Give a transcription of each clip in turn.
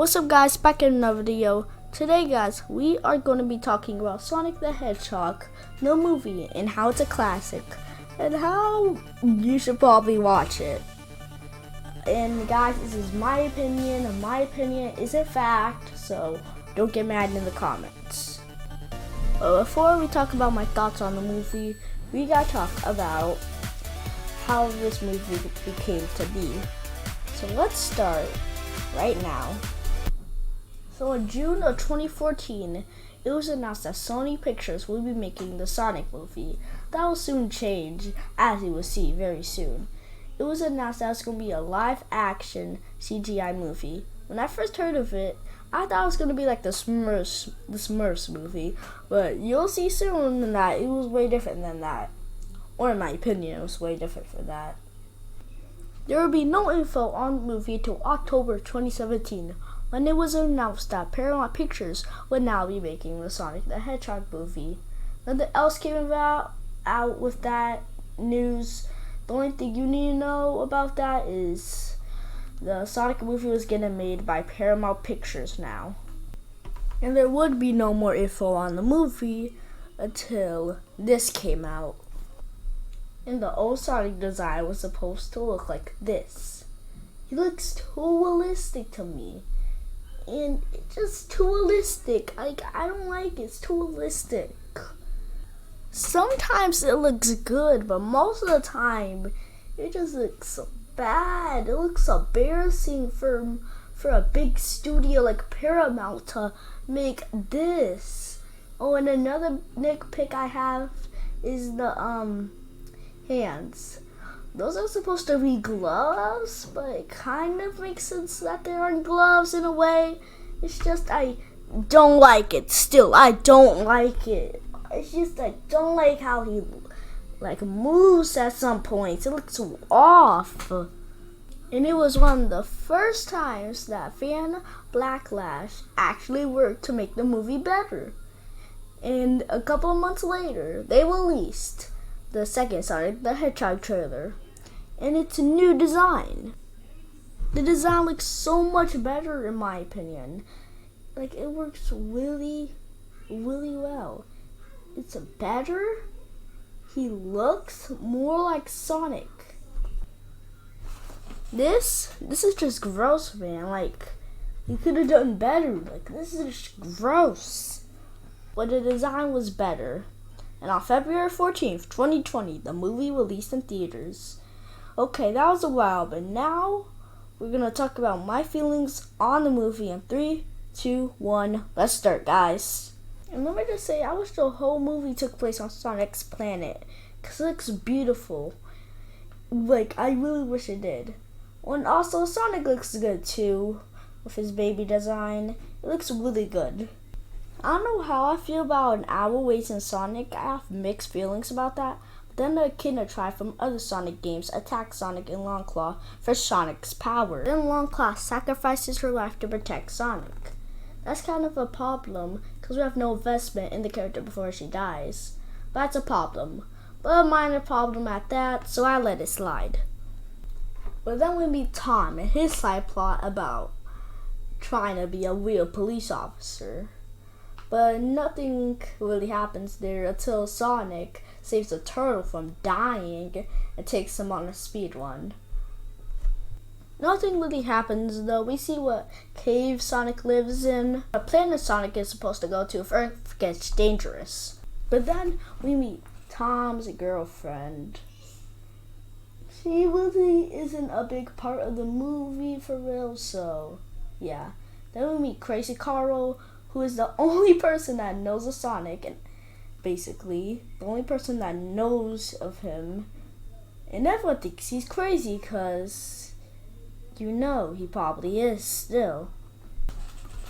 What's up guys, back in another video. Today guys, we are going to be talking about Sonic the Hedgehog, the movie, and how it's a classic, and how you should probably watch it. And guys, this is my opinion, and my opinion is a fact, so don't get mad in the comments. Before we talk about my thoughts on the movie, we gotta talk about how this movie became to be. So let's start right now. So in June of 2014, it was announced that Sony Pictures would be making the Sonic movie. That will soon change, as you will see very soon. It was announced that it's going to be a live-action CGI movie. When I first heard of it, I thought it was going to be like the Smurfs movie, but you'll see soon that it was way different than that. Or in my opinion, it was way different from that. There will be no info on the movie until October 2017. When it was announced that Paramount Pictures would now be making the Sonic the Hedgehog movie. Nothing else came out with that news. The only thing you need to know about that is the Sonic movie was getting made by Paramount Pictures now. And there would be no more info on the movie until this came out. And the old Sonic design was supposed to look like this. He looks too realistic to me. And it's just too realistic. I don't like it. It's too realistic. Sometimes it looks good, but most of the time it just looks bad. It looks embarrassing for a big studio like Paramount to make this. Oh, and another nitpick I have is the hands. Those are supposed to be gloves, but it kind of makes sense that they aren't gloves in a way. It's just I don't like it. Still, I don't like it. It's just I don't like how he moves at some points. It looks off. And it was one of the first times that fan backlash actually worked to make the movie better. And a couple of months later, they released the second Sonic the Hedgehog trailer, and it's a new design. The design looks so much better in my opinion. It works really, really well. It's better. He looks more like Sonic. This is just gross, man. You could have done better. This is just gross. But the design was better. And on February 14th, 2020, the movie released in theaters. Okay, that was a while, but now we're going to talk about my feelings on the movie in 3, 2, 1. Let's start, guys. And let me just say, I wish the whole movie took place on Sonic's planet, because it looks beautiful. I really wish it did. And also, Sonic looks good too, with his baby design. It looks really good. I don't know how I feel about an owl raising Sonic. I have mixed feelings about that. But then the Echidna tribe from other Sonic games attack Sonic and Longclaw for Sonic's power. Then Longclaw sacrifices her life to protect Sonic. That's kind of a problem, because we have no investment in the character before she dies. But that's a problem. But a minor problem at that, so I let it slide. But then we meet Tom and his side plot about trying to be a real police officer. But nothing really happens there until Sonic saves a turtle from dying and takes him on a speed run. Nothing really happens though. We see what cave Sonic lives in. A planet Sonic is supposed to go to if Earth gets dangerous. But then we meet Tom's girlfriend. She really isn't a big part of the movie for real, so yeah. Then we meet Crazy Carl, who is the only person that knows of Sonic, and basically the only person that knows of him. And everyone thinks he's crazy because, he probably is still.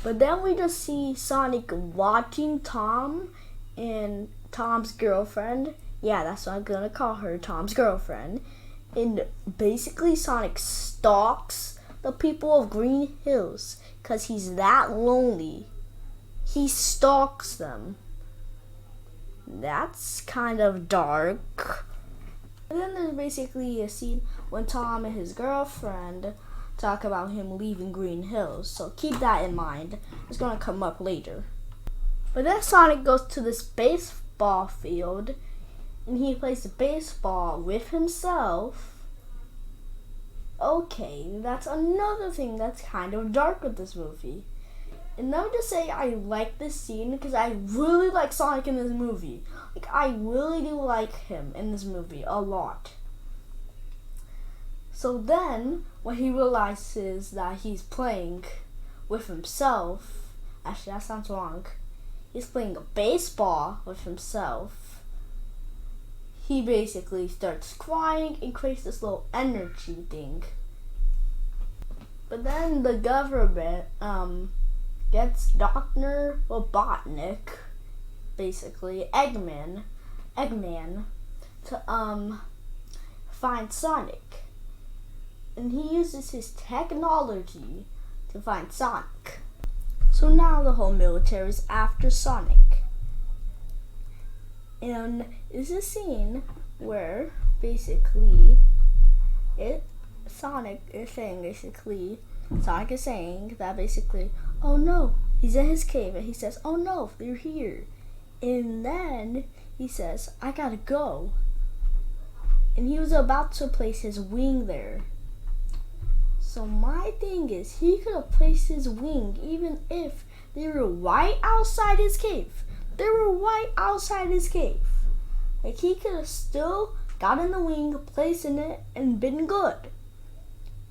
But then we just see Sonic watching Tom and Tom's girlfriend. Yeah, that's what I'm gonna call her, Tom's girlfriend. And basically Sonic stalks the people of Green Hills because he's that lonely. He stalks them. That's kind of dark. And then there's basically a scene when Tom and his girlfriend talk about him leaving Green Hills, so keep that in mind. It's gonna come up later. But then Sonic goes to this baseball field and he plays baseball with himself. Okay, that's another thing that's kind of dark with this movie. And let me just say I like this scene because I really like Sonic in this movie. Like, I really do like him in this movie a lot. So then, when he realizes that he's playing with himself, actually that sounds wrong, he's playing a baseball with himself, he basically starts crying and creates this little energy thing. But then the government gets Dr. Robotnik, basically Eggman, to find Sonic. And he uses his technology to find Sonic. So now the whole military is after Sonic. And it's a scene where basically Sonic is saying that basically, oh no, he's in his cave, and he says, oh no, they're here. And then he says, I gotta go. And he was about to place his wing there. So my thing is, he could have placed his wing even if they were right outside his cave. They were right outside his cave. Like, he could have still gotten the wing, placed in it, and been good.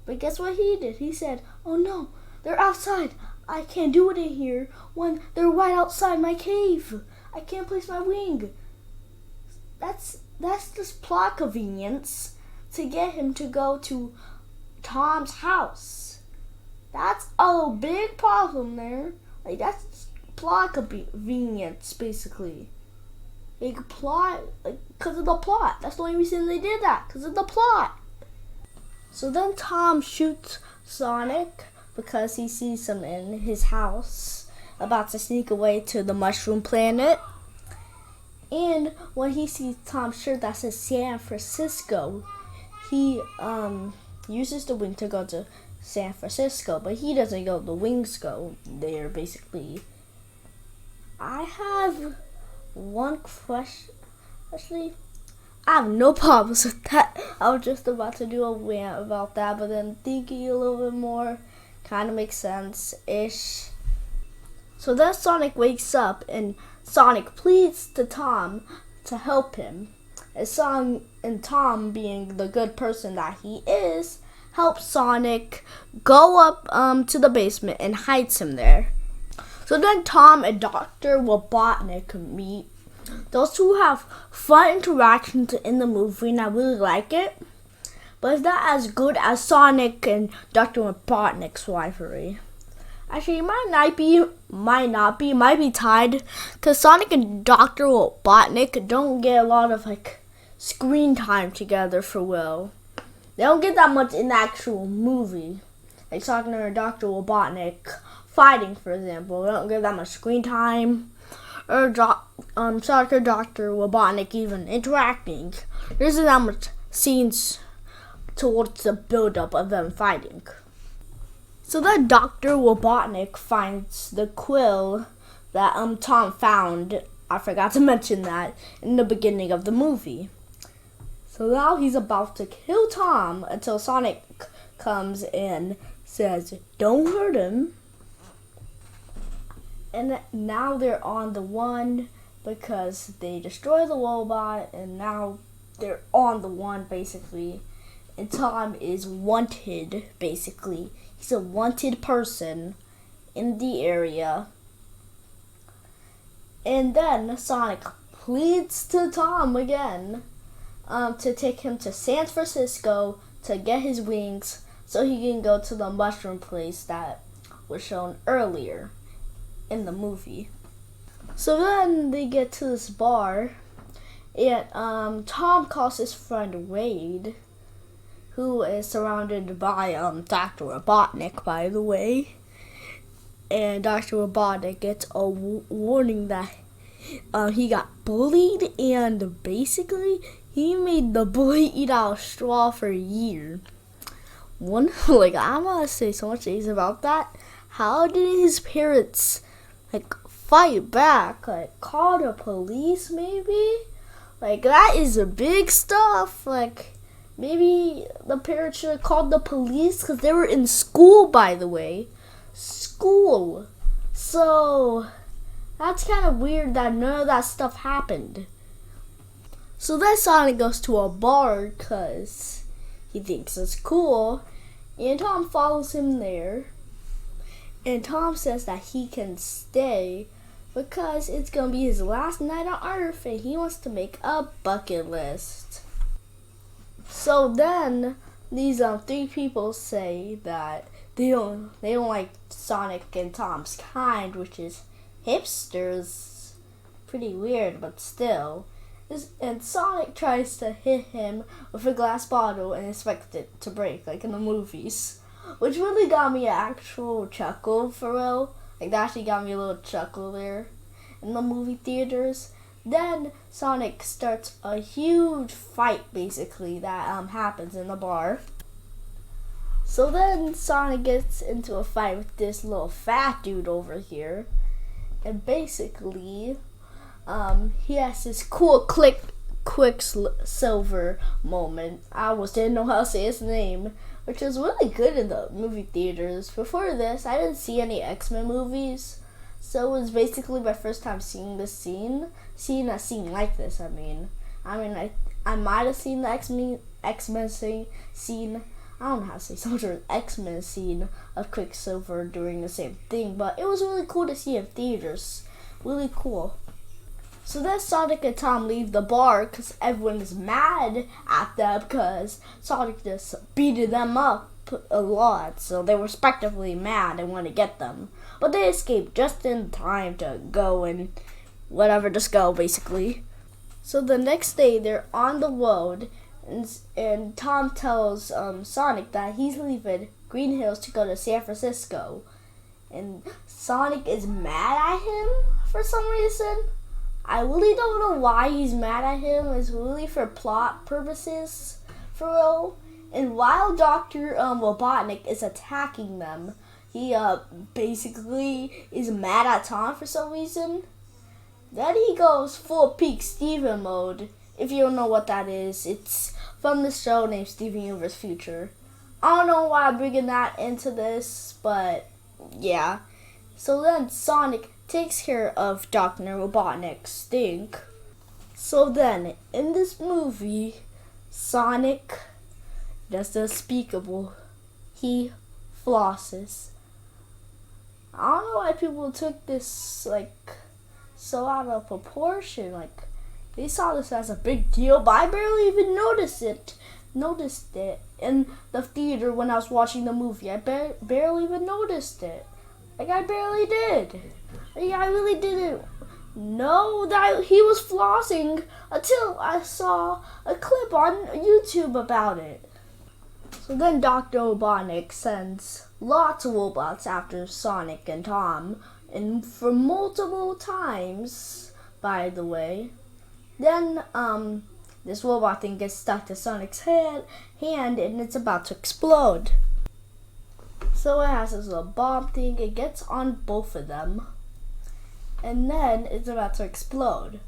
But guess what he did? He said, oh no, they're outside. I can't do it in here when they're right outside my cave. I can't place my wing. That's just plot convenience to get him to go to Tom's house. That's a big problem there. Like, that's plot convenience, basically. Like, plot, like, because of the plot. That's the only reason they did that, because of the plot. So then Tom shoots Sonic because he sees him in his house about to sneak away to the Mushroom Planet. And when he sees Tom's shirt that says San Francisco, he uses the wing to go to San Francisco, but he doesn't go, the wings go there, basically. I have one question. Actually, I have no problems with that. I was just about to do a rant about that, but then thinking a little bit more kind of makes sense-ish. So then Sonic wakes up, and Sonic pleads to Tom to help him. And Tom, being the good person that he is, helps Sonic go up to the basement and hides him there. So then Tom and Dr. Robotnik meet. Those two have fun interactions in the movie, and I really like it. But it's not as good as Sonic and Dr. Robotnik's rivalry. Actually, it might be tied, because Sonic and Dr. Robotnik don't get a lot of screen time together for real. They don't get that much in the actual movie. Like Sonic and Dr. Robotnik fighting, for example, they don't get that much screen time. Or Sonic or Dr. Robotnik even interacting. There isn't that much scenes towards the build-up of them fighting. So then Dr. Robotnik finds the quill that Tom found. I forgot to mention that in the beginning of the movie. So now he's about to kill Tom until Sonic comes and says, don't hurt him. And now they're on the run because they destroy the robot, and now they're on the run, basically. And Tom is wanted, basically. He's a wanted person in the area. And then Sonic pleads to Tom again to take him to San Francisco to get his wings so he can go to the mushroom place that was shown earlier in the movie. So then they get to this bar, and Tom calls his friend Wade, who is surrounded by Dr. Robotnik, by the way. And Dr. Robotnik gets a warning that he got bullied, and basically he made the bully eat out a straw for a year. one, like, I'm gonna say so much things about that. How did his parents, like, fight back? Like, call the police, maybe? Like, that is a big stuff. Like, maybe the parents should have called the police because they were in school, by the way. School. So, that's kind of weird that none of that stuff happened. So then Sonic goes to a bar because he thinks it's cool. And Tom follows him there. And Tom says that he can stay because it's going to be his last night on Earth and he wants to make a bucket list. So then these three people say that they don't like Sonic and Tom's kind, which is hipsters. Pretty weird, but still. And Sonic tries to hit him with a glass bottle and expects it to break, like in the movies. Which really got me an actual chuckle, for real. Like, that actually got me a little chuckle there in the movie theaters. Then Sonic starts a huge fight, basically, that happens in the bar. So then Sonic gets into a fight with this little fat dude over here. And basically, he has this cool Quicksilver moment. I didn't know how to say his name, which was really good in the movie theaters. Before this, I didn't see any X-Men movies, so it was basically my first time seeing a scene like this. I might have seen the X-Men scene. I don't know how to say some sort of X-Men scene of Quicksilver doing the same thing, but it was really cool to see in theaters. Really cool. So then Sonic and Tom leave the bar because everyone is mad at them because Sonic just beated them up a lot. So they were respectively mad and want to get them. But they escape just in time to go and whatever, just go basically. So the next day they're on the road and Tom tells Sonic that he's leaving Green Hills to go to San Francisco. And Sonic is mad at him for some reason. I really don't know why he's mad at him. It's really for plot purposes, for real. And while Dr. Robotnik is attacking them, he basically is mad at Tom for some reason. Then he goes full peak Steven mode. If you don't know what that is, it's from the show named Steven Universe Future. I don't know why I'm bringing that into this, but yeah. So then Sonic takes care of Dr. Robotnik's stink. So then, in this movie, Sonic does the unspeakable. He flosses. I don't know why people took this, like, so out of proportion. Like, they saw this as a big deal, but I barely even noticed it in the theater when I was watching the movie. I barely even noticed it. Like, I barely did. Like, I really didn't know that he was flossing until I saw a clip on YouTube about it. So then Dr. Robotnik sends lots of robots after Sonic and Tom, and for multiple times, by the way. Then this robot thing gets stuck to Sonic's hand and it's about to explode. So it has this little bomb thing, it gets on both of them, and then it's about to explode.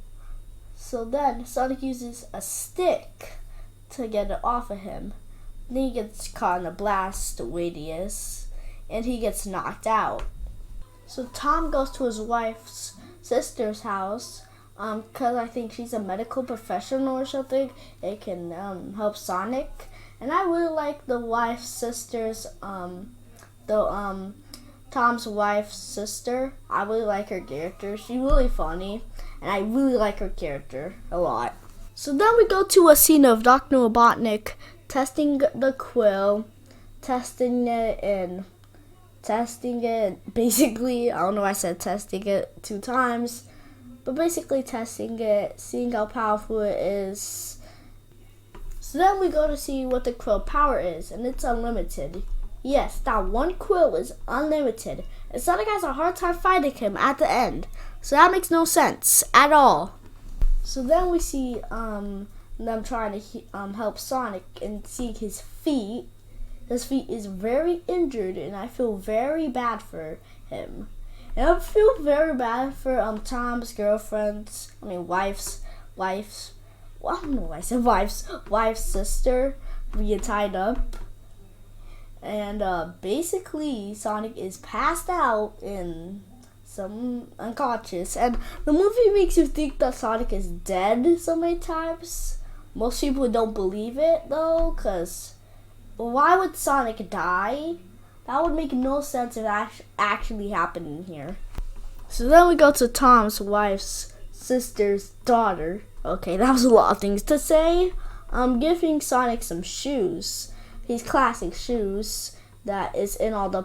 So then Sonic uses a stick to get it off of him. Then he gets caught in a blast radius, and he gets knocked out. So Tom goes to his wife's sister's house, because I think she's a medical professional or something. It can help Sonic. And I really like the wife's sister's, Tom's wife's sister. I really like her character. She's really funny, and I really like her character a lot. So then we go to a scene of Dr. Robotnik testing the quill, testing it. Basically, I don't know why I said testing it 2 times, but basically testing it, seeing how powerful it is. So then we go to see what the quill power is, and it's unlimited. Yes, that one quill is unlimited, and Sonic has a hard time fighting him at the end, so that makes no sense at all. So then we see them trying to help Sonic and seeing his feet, his feet is very injured, and I feel very bad for him. And I feel very bad for Tom's girlfriend's, wife's, well, I don't know why I said wife's sister being tied up. And basically, Sonic is passed out and some unconscious. And the movie makes you think that Sonic is dead so many times. Most people don't believe it though, because why would Sonic die? That would make no sense if that actually happened in here. So then we go to Tom's wife's sister's daughter. Okay, that was a lot of things to say. I'm giving Sonic some shoes. These classic shoes that is in all the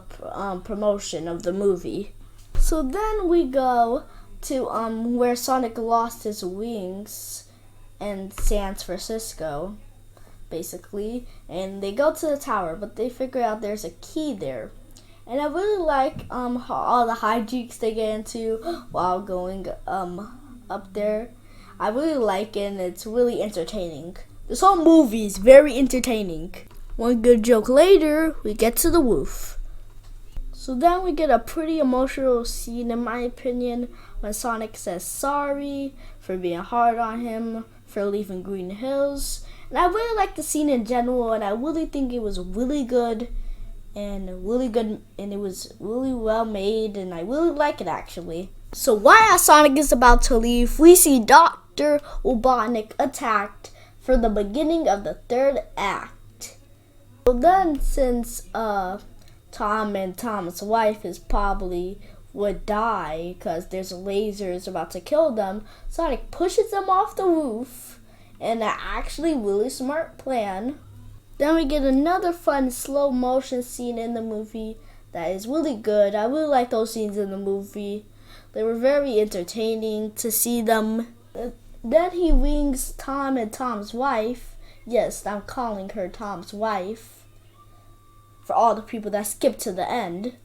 promotion of the movie. So then we go to where Sonic lost his wings in San Francisco, basically. And they go to the tower, but they figure out there's a key there. And I really like all the hijinks they get into while going up there. I really like it, and it's really entertaining. This whole movie is very entertaining. One good joke later, we get to the roof. So then we get a pretty emotional scene, in my opinion, when Sonic says sorry for being hard on him for leaving Green Hills. And I really like the scene in general, and I really think it was really good, and it was really well made, and I really like it actually. So while Sonic is about to leave, we see Dr. Robotnik attacked for the beginning of the third act. So then, since Tom and Tom's wife is probably would die because there's lasers about to kill them, Sonic pushes them off the roof, and an actually really smart plan. Then we get another fun slow motion scene in the movie that is really good. I really like those scenes in the movie. They were very entertaining to see them. Then he wings Tom and Tom's wife. Yes, I'm calling her Tom's wife for all the people that skipped to the end.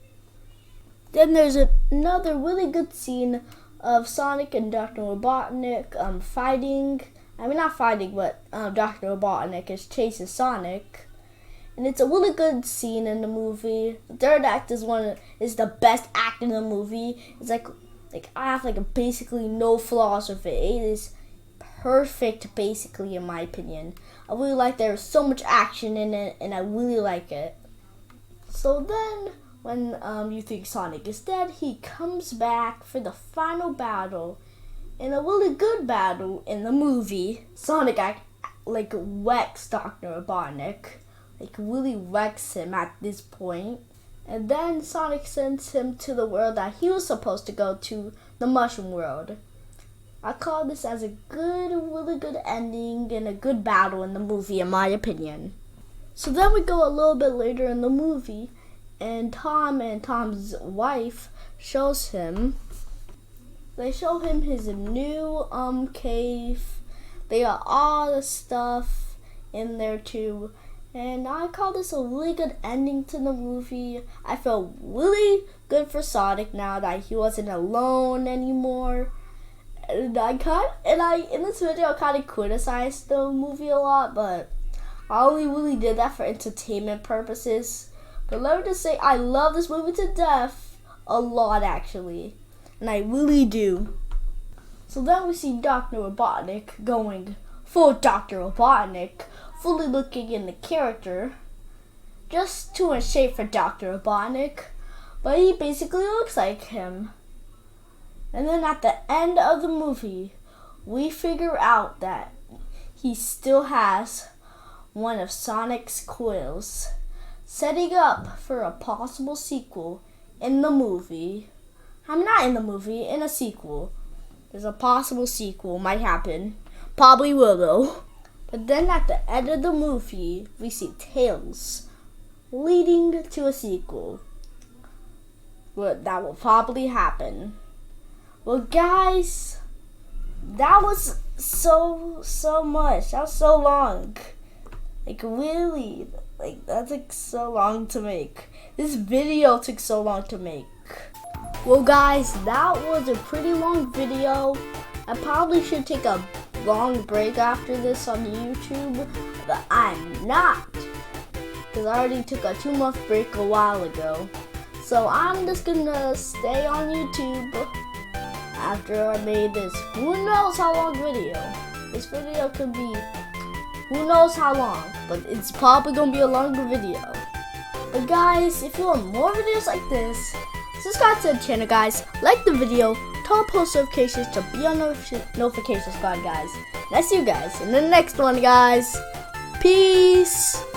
Then there's another really good scene of Sonic and Dr. Robotnik fighting. I mean, not fighting, but Dr. Robotnik is chasing Sonic. And it's a really good scene in the movie. The third act is the best act in the movie. It's like I have basically no flaws with it. It is perfect, basically, in my opinion. I really like there's so much action in it, and I really like it. So then, when you think Sonic is dead, he comes back for the final battle. In a really good battle in the movie, Sonic wrecks Dr. Robotnik. Really wrecks him at this point. And then Sonic sends him to the world that he was supposed to go to, the Mushroom World. I call this as a really good ending and a good battle in the movie, in my opinion. So then we go a little bit later in the movie, and Tom and Tom's wife shows him. They show him his new cave. They got all the stuff in there too. And I call this a really good ending to the movie. I felt really good for Sonic now that he wasn't alone anymore. And in this video I kind of criticized the movie a lot, but I only really did that for entertainment purposes. But let me just say, I love this movie to death a lot actually. And I really do. So then we see Dr. Robotnik going full Dr. Robotnik, fully looking in the character, just too in shape for Dr. Robotnik, but he basically looks like him. And then at the end of the movie, we figure out that he still has one of Sonic's coils, setting up for a possible sequel in the movie. Not in the movie, in a sequel. There's a possible sequel, might happen. Probably will though. But then at the end of the movie, we see Tails leading to a sequel. Well, that will probably happen. Well guys, that was so much. That was so long. Really, that took so long to make. This video took so long to make. Well guys, that was a pretty long video. I probably should take a long break after this on YouTube, but I'm not because I already took a 2-month break a while ago. So I'm just gonna stay on YouTube after I made this who knows how long video. This video could be who knows how long, but it's probably gonna be a longer video. But guys, if you want more videos like this, subscribe to the channel, guys. Like the video, turn on post notifications to be on notification squad, guys. And I see you guys in the next one, guys. Peace.